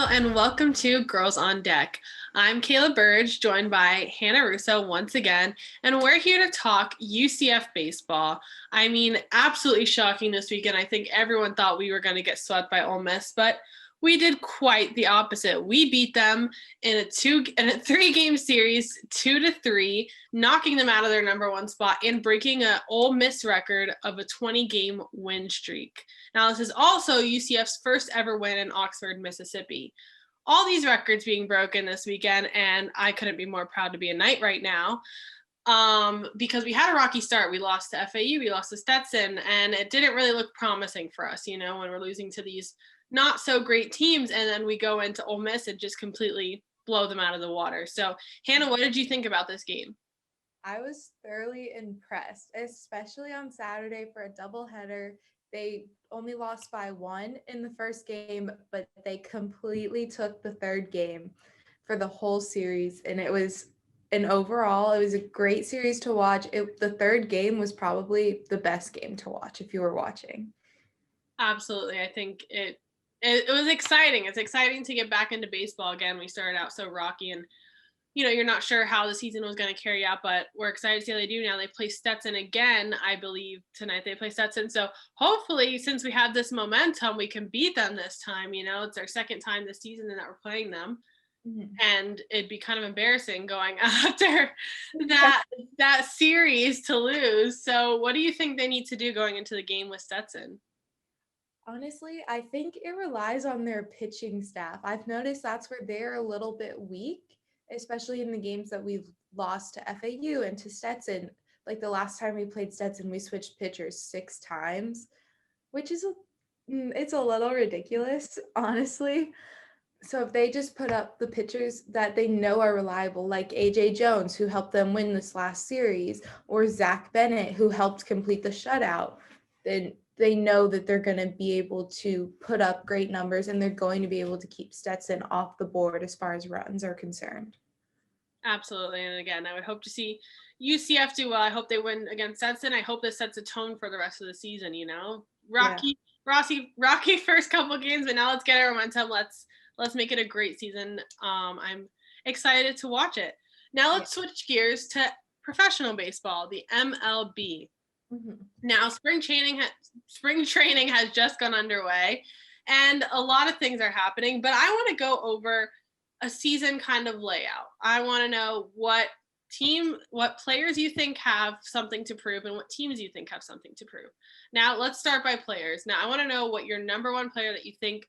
Hello and welcome to Girls on Deck. I'm Kayla Burge, joined by Hannah Russo once again, and we're here to talk UCF baseball. I mean, absolutely shocking this weekend. I think everyone thought we were going to get swept by Ole Miss, but we did quite the opposite. We beat them in a 3-game series, 2-3, knocking them out of their number one spot and breaking an Ole Miss record of a 20-game win streak. Now, this is also UCF's first ever win in Oxford, Mississippi. All these records being broken this weekend, and I couldn't be more proud to be a Knight right now. Because we had a rocky start. We lost to FAU, we lost to Stetson, and it didn't really look promising for us, when we're losing to these not so great teams, and then we go into Ole Miss and just completely blow them out of the water. So, Hannah, what did you think about this game? I was thoroughly impressed, especially on Saturday for a doubleheader. They only lost by 1 in the first game, but they completely took the third game for the whole series. And it was a great series to watch. The third game was probably the best game to watch if you were watching. Absolutely. I think it was exciting. It's exciting to get back into baseball again. We started out so rocky and you're not sure how the season was going to carry out, but we're excited to see how they do now. They play Stetson again, I believe, tonight. They play Stetson. So hopefully, since we have this momentum, we can beat them this time. It's our second time this season that we're playing them. Mm-hmm. And it'd be kind of embarrassing going after that series to lose. So what do you think they need to do going into the game with Stetson? Honestly, I think it relies on their pitching staff. I've noticed that's where they're a little bit weak, especially in the games that we've lost to FAU and to Stetson. Like the last time we played Stetson, we switched pitchers 6 times, which is it's a little ridiculous, honestly. So if they just put up the pitchers that they know are reliable, like AJ Jones, who helped them win this last series, or Zach Bennett, who helped complete the shutout, then they know that they're going to be able to put up great numbers and they're going to be able to keep Stetson off the board as far as runs are concerned. Absolutely. And again, I would hope to see UCF do well. I hope they win against Stetson. I hope this sets a tone for the rest of the season, Rocky first couple games, but now let's get our momentum. Let's make it a great season. I'm excited to watch it. Now let's switch gears to professional baseball, the MLB. Mm-hmm. Now spring training has just gone underway, and a lot of things are happening, but I want to go over a season kind of layout. I want to know what players you think have something to prove and what teams you think have something to prove. Now let's start by players. Now I want to know what your number one player that you think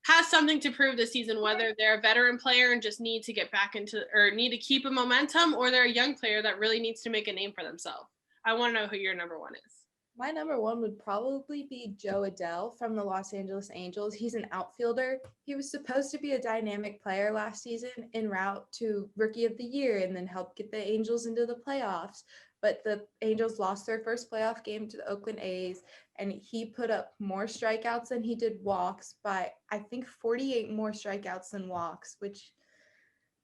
has something to prove this season, whether they're a veteran player and just need to get back into or need to keep a momentum, or they're a young player that really needs to make a name for themselves. I want to know who your number one is. My number one would probably be Joe Adell from the Los Angeles Angels. He's an outfielder. He was supposed to be a dynamic player last season en route to Rookie of the Year and then help get the Angels into the playoffs. But the Angels lost their first playoff game to the Oakland A's, and he put up more strikeouts than he did walks by, I think, 48 more strikeouts than walks, which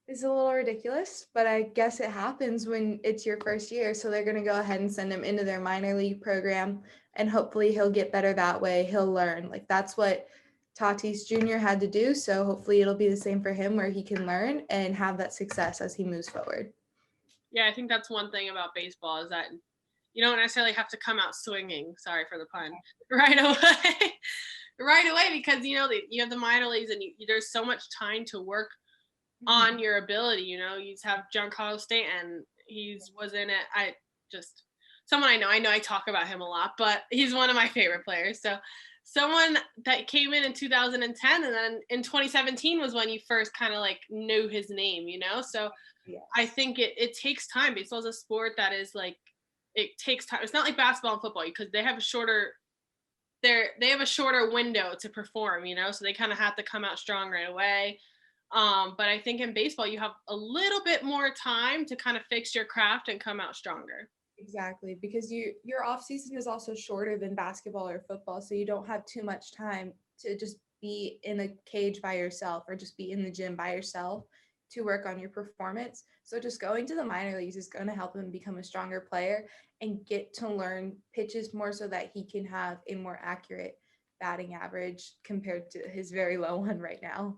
is a little ridiculous, but I guess it happens when it's your first year. So they're going to go ahead and send him into their minor league program, and hopefully he'll get better that way. He'll learn. Like that's what Tatis Jr. had to do. So hopefully it'll be the same for him, where he can learn and have that success as he moves forward. Yeah, I think that's one thing about baseball is that you don't necessarily have to come out swinging. Sorry for the pun. Right away, because you have the minor leagues and there's so much time to work on your ability. You have Giancarlo Stanton. Was in it. Someone I know I talk about him a lot, but he's one of my favorite players. So someone that came in 2010, and then in 2017 was when you first kind of like knew his name, So yes. I think it takes time. Baseball is a sport that is like, it takes time. It's not like basketball and football because they have a shorter window to perform, so they kind of have to come out strong right away. But I think in baseball, you have a little bit more time to kind of fix your craft and come out stronger. Exactly, because your off season is also shorter than basketball or football, so you don't have too much time to just be in a cage by yourself or just be in the gym by yourself to work on your performance. So just going to the minor leagues is going to help him become a stronger player and get to learn pitches more so that he can have a more accurate batting average compared to his very low one right now.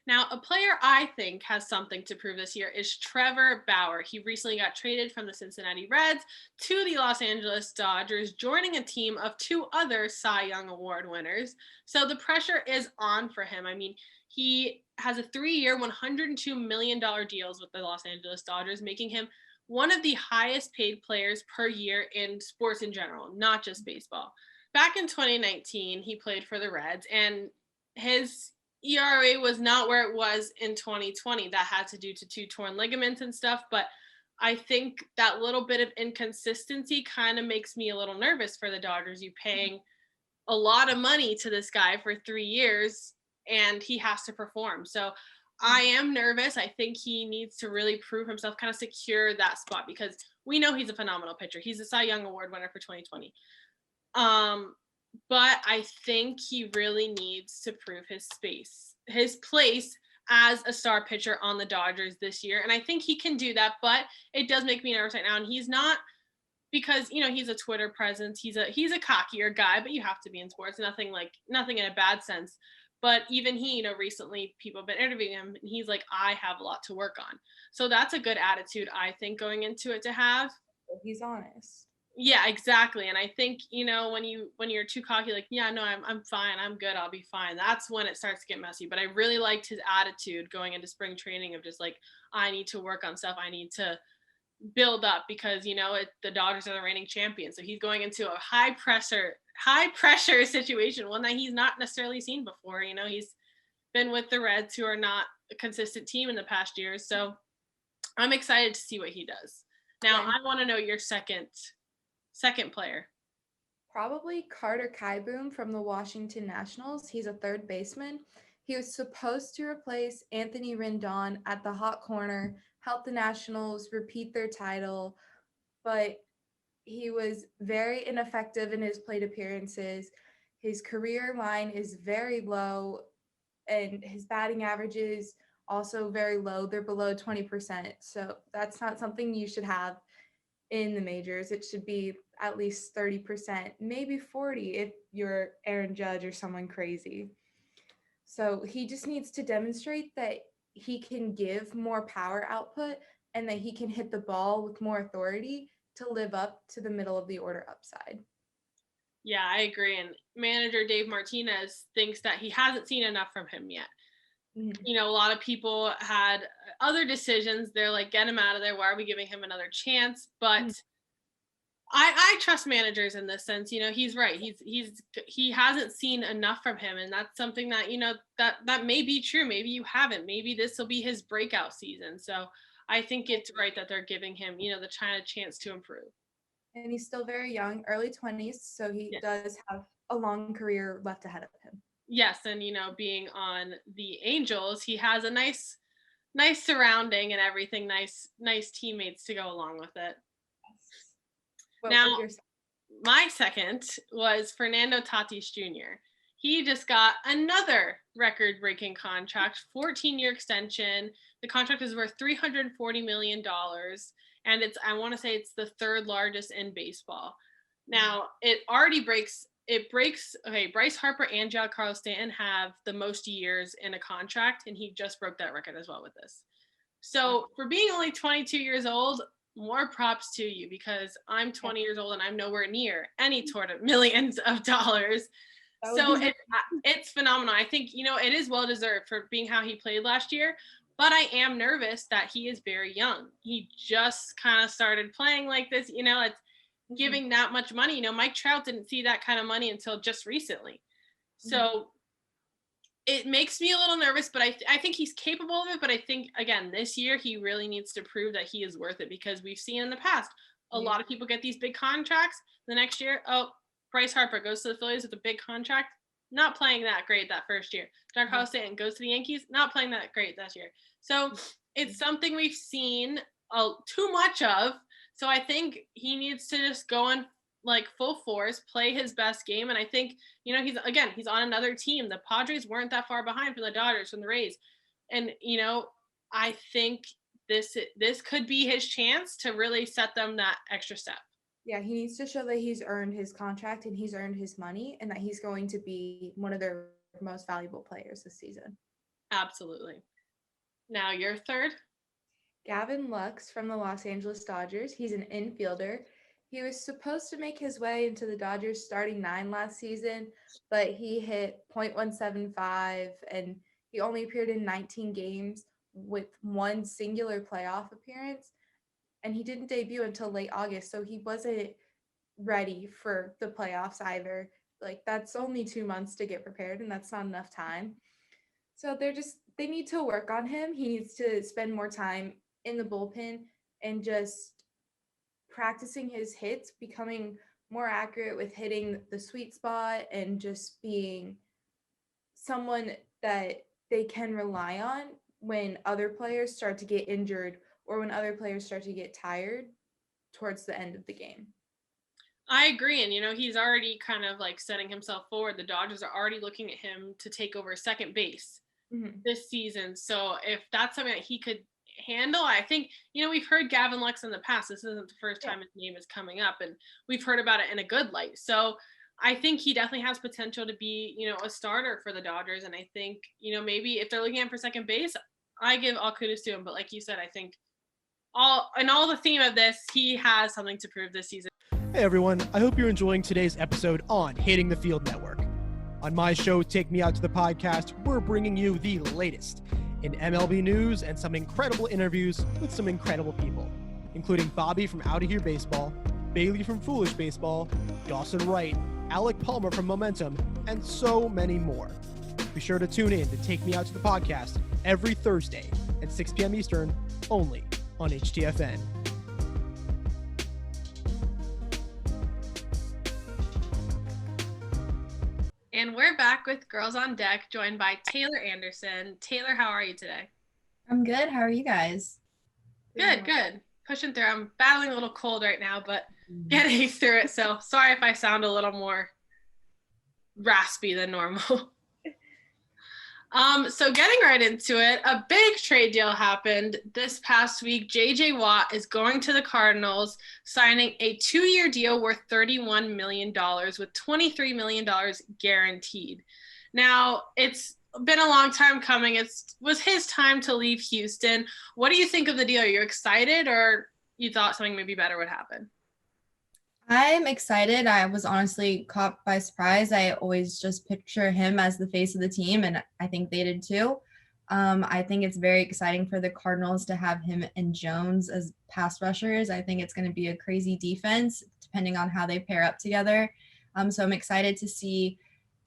Now, a player I think has something to prove this year is Trevor Bauer. He recently got traded from the Cincinnati Reds to the Los Angeles Dodgers, joining a team of 2 other Cy Young Award winners. So the pressure is on for him. I mean, he has a 3-year, $102 million deals with the Los Angeles Dodgers, making him one of the highest paid players per year in sports in general, not just baseball. Back in 2019, he played for the Reds, and his ERA was not where it was in 2020. That had to do to 2 torn ligaments and stuff, but I think that little bit of inconsistency kind of makes me a little nervous for the Dodgers. You paying a lot of money to this guy for 3 years and he has to perform. So I am nervous. I think he needs to really prove himself, kind of secure that spot, because we know he's a phenomenal pitcher. He's a Cy Young Award winner for 2020. But I think he really needs to prove his place as a star pitcher on the Dodgers this year. And I think he can do that, but it does make me nervous right now. And he's not, because, he's a Twitter presence. He's a cockier guy, but you have to be in sports. Nothing in a bad sense. But even he, recently people have been interviewing him and he's like, I have a lot to work on. So that's a good attitude, I think, going into it to have. He's honest. Yeah, exactly. And I think, when you're too cocky, like, yeah, no, I'm fine. I'm good. I'll be fine. That's when it starts to get messy. But I really liked his attitude going into spring training of just like, I need to work on stuff. I need to build up because, the Dodgers are the reigning champions. So he's going into a high pressure situation, one that he's not necessarily seen before. He's been with the Reds, who are not a consistent team in the past years. So I'm excited to see what he does. Now, I want to know your second player. Probably Carter Kieboom from the Washington Nationals. He's a third baseman. He was supposed to replace Anthony Rendon at the hot corner, help the Nationals repeat their title, but he was very ineffective in his plate appearances. His career line is very low, and his batting averages also very low. They're below 20%. So that's not something you should have in the majors. It should be at least 30%, maybe 40 if you're Aaron Judge or someone crazy. So he just needs to demonstrate that he can give more power output and that he can hit the ball with more authority to live up to the middle of the order upside. Yeah, I agree. And manager Dave Martinez thinks that he hasn't seen enough from him yet. Mm-hmm. A lot of people had other decisions. They're like, get him out of there. Why are we giving him another chance? But mm-hmm. I trust managers in this sense. He's right. He hasn't seen enough from him. And that's something that, that may be true. Maybe you haven't. Maybe this will be his breakout season. So I think it's right that they're giving him, the chance to improve. And he's still very young, early 20s. So he does have a long career left ahead of him. Yes. And, being on the Angels, he has a nice surrounding and everything, nice teammates to go along with it. Yes. Now, my second was Fernando Tatis Jr. He just got another record-breaking contract, 14-year extension. The contract is worth $340 million. And I want to say it's the third largest in baseball. Now, it breaks, Bryce Harper and Giancarlo Stanton have the most years in a contract, and he just broke that record as well with this. So for being only 22 years old, more props to you, because I'm 20 years old and I'm nowhere near any sort of millions of dollars. So it's phenomenal. I think, it is well-deserved for being how he played last year. But I am nervous that he is very young. He just kind of started playing like this. It's giving that much money. Mike Trout didn't see that kind of money until just recently. So it makes me a little nervous, but I think he's capable of it. But I think, again, this year he really needs to prove that he is worth it, because we've seen in the past, a lot of people get these big contracts. The next year, Bryce Harper goes to the Phillies with a big contract, not playing that great that first year. Giancarlo Stanton goes to the Yankees, not playing that great this year. So it's something we've seen too much of. So I think he needs to just go in full force, play his best game. And I think, he's on another team. The Padres weren't that far behind from the Dodgers, from the Rays. And, I think this could be his chance to really set them that extra step. Yeah, he needs to show that he's earned his contract and he's earned his money, and that he's going to be one of their most valuable players this season. Absolutely. Now your third? Gavin Lux from the Los Angeles Dodgers. He's an infielder. He was supposed to make his way into the Dodgers starting nine last season, but he hit .175 and he only appeared in 19 games with one singular playoff appearance. And he didn't debut until late August, so he wasn't ready for the playoffs either. Like, that's only 2 months to get prepared, and that's not enough time. So they need to work on him. He needs to spend more time in the bullpen and just practicing his hits, becoming more accurate with hitting the sweet spot and just being someone that they can rely on when other players start to get injured or when other players start to get tired towards the end of the game. I agree. And, he's already kind of like setting himself forward. The Dodgers are already looking at him to take over second base this season. So if that's something that he could handle, I think, we've heard Gavin Lux in the past. This isn't the first time his name is coming up, and we've heard about it in a good light. So I think he definitely has potential to be, a starter for the Dodgers. And I think, maybe if they're looking at him for second base, I give all kudos to him. But like you said, I think all the theme of this, he has something to prove this season. Hey everyone, I hope you're enjoying today's episode on Hitting the Field Network. On my show, Take Me Out to the Podcast, we're bringing you the latest in MLB news and some incredible interviews with some incredible people, including Bobby from Out of Here Baseball, Bailey from Foolish Baseball, Dawson Wright, Alec Palmer from Momentum, and so many more. Be sure to tune in to Take Me Out to the Podcast every Thursday at 6 p.m. Eastern, only on HTFN. And we're back with Girls on Deck, joined by Taylor Anderson. Taylor, how are you today? I'm good. How are you guys? Good. Pushing through. I'm battling a little cold right now, but getting through it. So sorry if I sound a little more raspy than normal. So getting right into it, a big trade deal happened this past week. J.J. Watt is going to the Cardinals, signing a 2-year deal worth $31 million with $23 million guaranteed. Now, it's been a long time coming. It was his time to leave Houston. What do you think of the deal? Are you excited, or you thought something maybe better would happen? I'm excited. I was honestly caught by surprise. I always just picture him as the face of the team, and I think they did too. I think it's very exciting for the Cardinals to have him and Jones as pass rushers. I think it's going to be a crazy defense, depending on how they pair up together. So I'm excited to see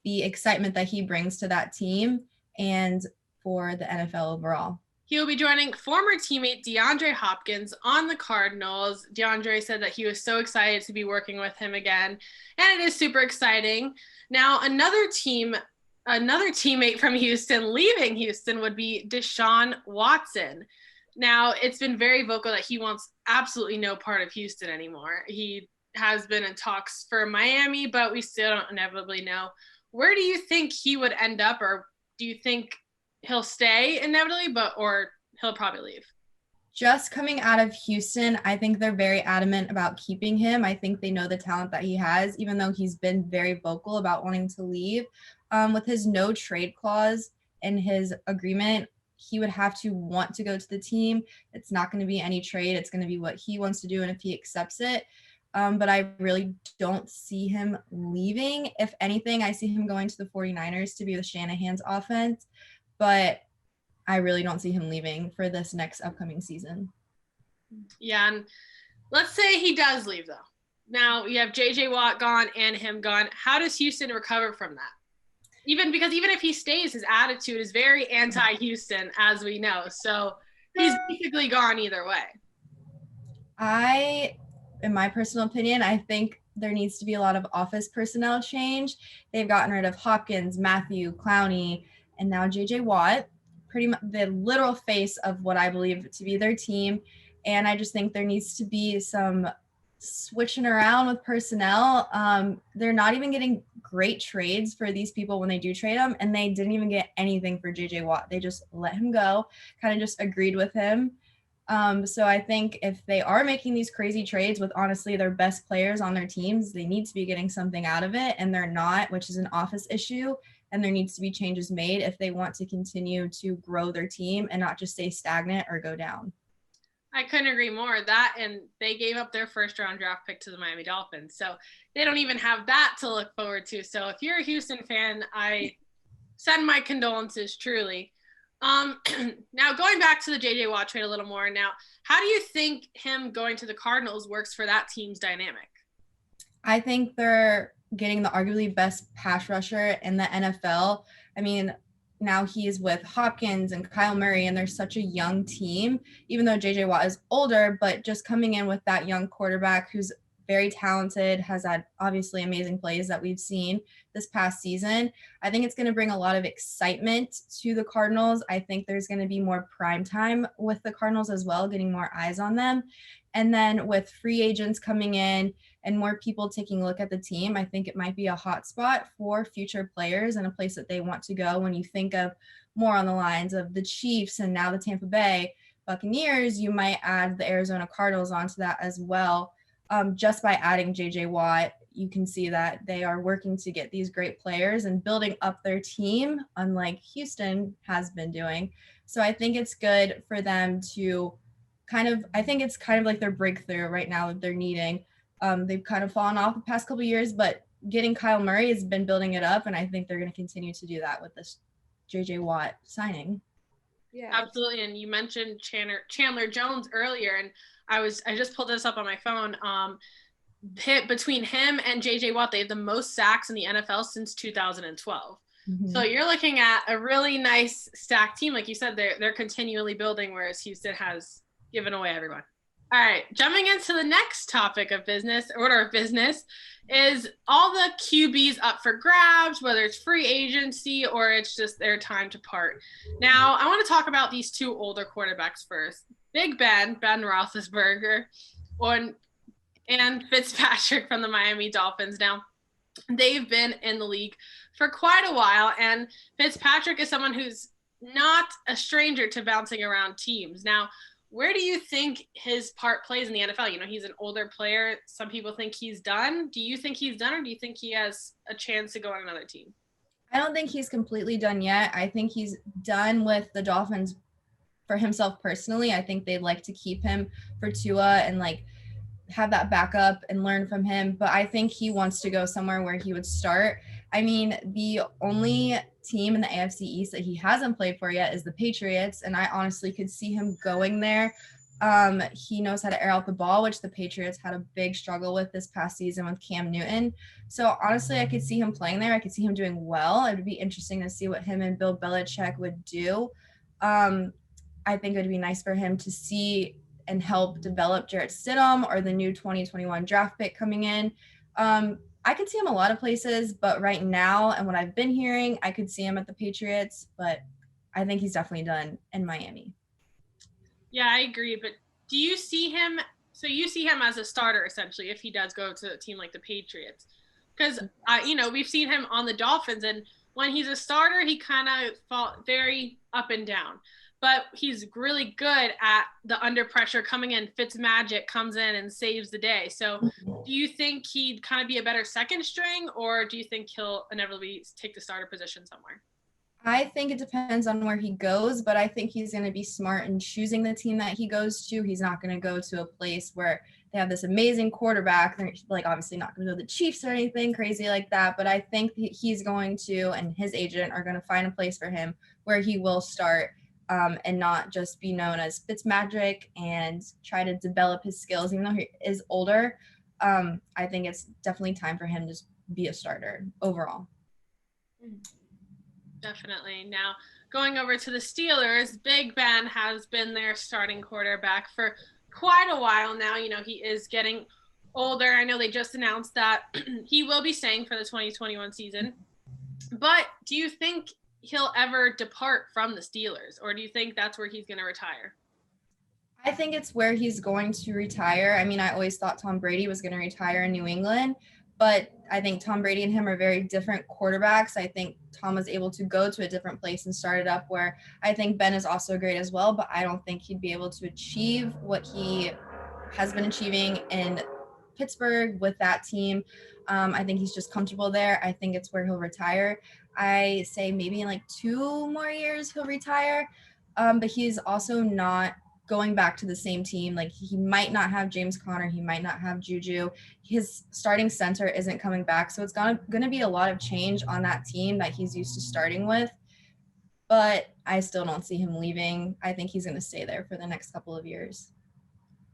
the excitement that he brings to that team and for the NFL overall. He will be joining former teammate DeAndre Hopkins on the Cardinals. DeAndre said that he was so excited to be working with him again, and it is super exciting. Now, another teammate from Houston leaving Houston would be Desean Watson. Now, it's been very vocal that he wants absolutely no part of Houston anymore. He has been in talks for Miami, but we still don't inevitably know. Where do you think he would end up, or do you think he'll stay inevitably, or he'll probably leave? Just coming out of Houston, I think they're very adamant about keeping him. I think they know the talent that he has, even though he's been very vocal about wanting to leave. With his no trade clause in his agreement, he would have to want to go to the team. It's not going to be any trade. It's going to be what he wants to do, and if he accepts it. But I really don't see him leaving. If anything, I see him going to the 49ers to be with Shanahan's offense. But I really don't see him leaving for this next upcoming season. Yeah, and let's say he does leave, though. Now, you have J.J. Watt gone and him gone. How does Houston recover from that? Even if he stays, his attitude is very anti-Houston, as we know. So he's basically gone either way. In my personal opinion, I think there needs to be a lot of office personnel change. They've gotten rid of Hopkins, Matthew, Clowney, and now J.J. Watt, pretty much the literal face of what I believe to be their team. And I just think there needs to be some switching around with personnel. They're not even getting great trades for these people when they do trade them, and they didn't even get anything for J.J. Watt. They just let him go, kind of just agreed with him. So I think if they are making these crazy trades with honestly their best players on their teams, they need to be getting something out of it, and they're not, which is an office issue. and there needs to be changes made if they want to continue to grow their team and not just stay stagnant or go down. I couldn't agree more. That, and they gave up their first round draft pick to the Miami Dolphins. So they don't even have that to look forward to. So if you're a Houston fan, I send my condolences truly. Now going back to the JJ Watt trade a little more now, how do you think him going to the Cardinals works for that team's dynamic? I think they're getting the arguably best pass rusher in the NFL. I mean, now he's with Hopkins and Kyle Murray, and they're such a young team, even though JJ Watt is older, but just coming in with that young quarterback who's very talented, has had obviously amazing plays that we've seen this past season. I think it's going to bring a lot of excitement to the Cardinals. I think there's going to be more prime time with the Cardinals as well, getting more eyes on them. And then with free agents coming in and more people taking a look at the team, I think it might be a hot spot for future players and a place that they want to go. When you think of more on the lines of the Chiefs and now the Tampa Bay Buccaneers, you might add the Arizona Cardinals onto that as well. Just by adding JJ Watt, you can see that they are working to get these great players and building up their team, unlike Houston has been doing. So I think it's good for them to I think it's kind of like their breakthrough right now that they're needing. They've kind of fallen off the past couple of years, but getting Kyle Murray has been building it up, and I think they're going to continue to do that with this JJ Watt signing. Yeah, absolutely. And you mentioned Chandler Jones earlier, and I just pulled this up on my phone. Between him and JJ Watt, they have the most sacks in the NFL since 2012. Mm-hmm. So you're looking at a really nice stacked team. Like you said, they're continually building, whereas Houston has given away everyone. All right, jumping into the next topic of business, order of business, is all the QBs up for grabs, whether it's free agency or it's just their time to part. Now, I want to talk about these two older quarterbacks first. Big Ben Roethlisberger, and Fitzpatrick from the Miami Dolphins. Now, they've been in the league for quite a while, and Fitzpatrick is someone who's not a stranger to bouncing around teams. Now, where do you think his part plays in the NFL? You know, he's an older player. Some people think he's done. Do you think he's done, or do you think he has a chance to go on another team? I don't think he's completely done yet. I think he's done with the Dolphins for himself personally. I think they'd like to keep him for Tua and have that backup and learn from him. But I think he wants to go somewhere where he would start. I mean, the only team in the AFC East that he hasn't played for yet is the Patriots, and I honestly could see him going there. He knows how to air out the ball, which the Patriots had a big struggle with this past season with Cam Newton. So honestly, I could see him playing there. I could see him doing well. It would be interesting to see what him and Bill Belichick would do. I think it would be nice for him to see and help develop Jarrett Stidham or the new 2021 draft pick coming in. I could see him a lot of places, but right now, and what I've been hearing, I could see him at the Patriots, but I think he's definitely done in Miami. Yeah, I agree. But do you see him? So you see him as a starter, essentially, if he does go to a team like the Patriots? Because, we've seen him on the Dolphins, and when he's a starter, he kind of falls very up and down. But he's really good at the under pressure coming in. Fitzmagic comes in and saves the day. So do you think he'd kind of be a better second string, or do you think he'll inevitably take the starter position somewhere? I think it depends on where he goes, but I think he's going to be smart in choosing the team that he goes to. He's not going to go to a place where they have this amazing quarterback. They're obviously not going to go to the Chiefs or anything crazy like that, but I think he's going to, and his agent are going to find a place for him where he will start. And not just be known as Fitzmagic and try to develop his skills. Even though he is older, I think it's definitely time for him to be a starter overall. Definitely. Now, going over to the Steelers, Big Ben has been their starting quarterback for quite a while now. You know, he is getting older. I know they just announced that he will be staying for the 2021 season. But do you think he'll ever depart from the Steelers, or do you think that's where he's going to retire? I think it's where he's going to retire. I mean, I always thought Tom Brady was going to retire in New England, but I think Tom Brady and him are very different quarterbacks. I think Tom was able to go to a different place and start it up, where I think Ben is also great as well, but I don't think he'd be able to achieve what he has been achieving in Pittsburgh with that team. I think he's just comfortable there. I think it's where he'll retire. I say maybe in like 2 more years he'll retire, but he's also not going back to the same team. Like he might not have James Conner, he might not have Juju. His starting center isn't coming back, so it's going to be a lot of change on that team that he's used to starting with. But I still don't see him leaving. I think he's going to stay there for the next couple of years.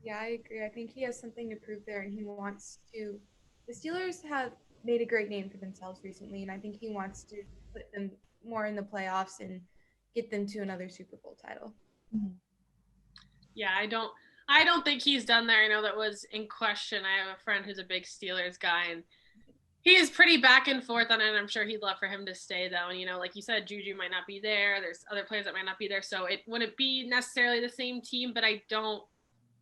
Yeah, I agree. I think he has something to prove there, and he wants to. The Steelers have made a great name for themselves recently, and I think he wants to put them more in the playoffs and get them to another Super Bowl title. Mm-hmm. Yeah, I don't think he's done there. I know that was in question. I have a friend who's a big Steelers guy, and he is pretty back and forth on it. I'm sure he'd love for him to stay, though. And, like you said, Juju might not be there. There's other players that might not be there. So it wouldn't be necessarily the same team, but I don't,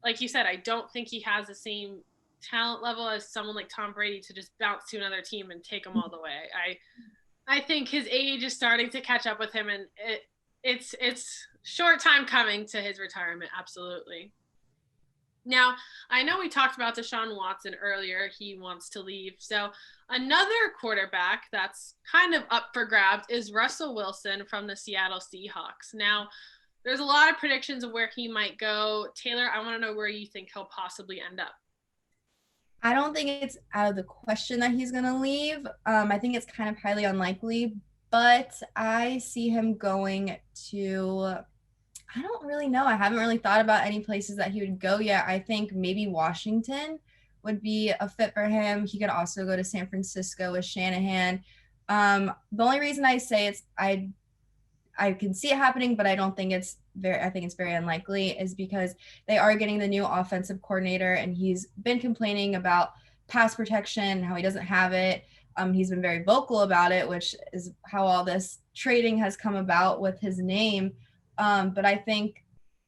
like you said, I don't think he has the same talent level as someone like Tom Brady to just bounce to another team and take them all the way. I think his age is starting to catch up with him, and it's short time coming to his retirement. Absolutely. Now, I know we talked about Desean Watson earlier. He wants to leave. So another quarterback that's kind of up for grabs is Russell Wilson from the Seattle Seahawks. Now, there's a lot of predictions of where he might go. Taylor, I want to know where you think he'll possibly end up. I don't think it's out of the question that he's going to leave. I think it's kind of highly unlikely, but I see him going to, I don't really know. I haven't really thought about any places that he would go yet. I think maybe Washington would be a fit for him. He could also go to San Francisco with Shanahan. The only reason I say it's, I can see it happening, but I think it's very unlikely, is because they are getting the new offensive coordinator, and he's been complaining about pass protection, how he doesn't have it. He's been very vocal about it, which is how all this trading has come about with his name. But I think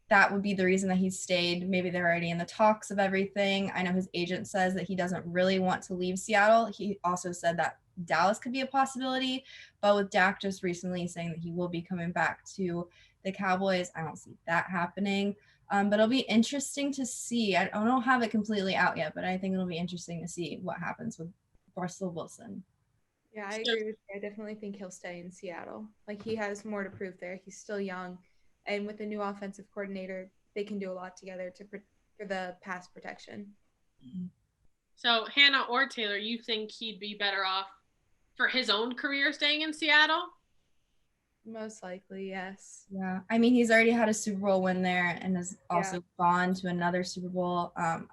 that would be the reason that he stayed. Maybe they're already in the talks of everything. I know his agent says that he doesn't really want to leave Seattle. He also said that Dallas could be a possibility, but with Dak just recently saying that he will be coming back to the Cowboys, I don't see that happening. But it'll be interesting to see. I don't have it completely out yet, but I think it'll be interesting to see what happens with Russell Wilson. Yeah, I agree with you. I definitely think he'll stay in Seattle. Like, he has more to prove there. He's still young, and with the new offensive coordinator, they can do a lot together for the pass protection. So, Hannah or Taylor, you think he'd be better off for his own career staying in Seattle? Most likely, yes. Yeah. I mean, he's already had a Super Bowl win there and has also gone to another Super Bowl.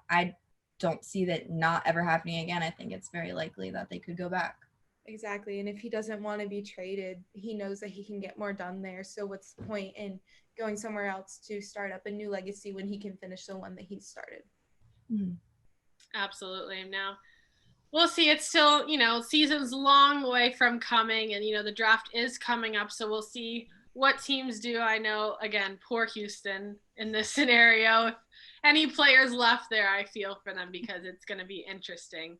I don't see that not ever happening again. I think it's very likely that they could go back. Exactly. And if he doesn't want to be traded, he knows that he can get more done there. So what's the point in going somewhere else to start up a new legacy when he can finish the one that he started? Mm-hmm. Absolutely. Now, we'll see. It's still, season's long way from coming, and, the draft is coming up. So we'll see what teams do. I know, again, poor Houston in this scenario. If any players left there, I feel for them, because it's going to be interesting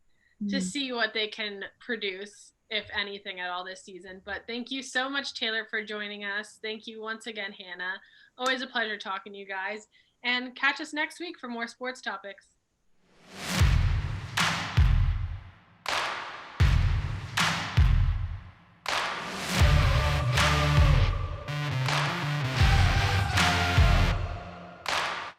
to see what they can produce, if anything at all, this season. But thank you so much, Taylor, for joining us. Thank you once again, Hannah. Always a pleasure talking to you guys. And catch us next week for more sports topics.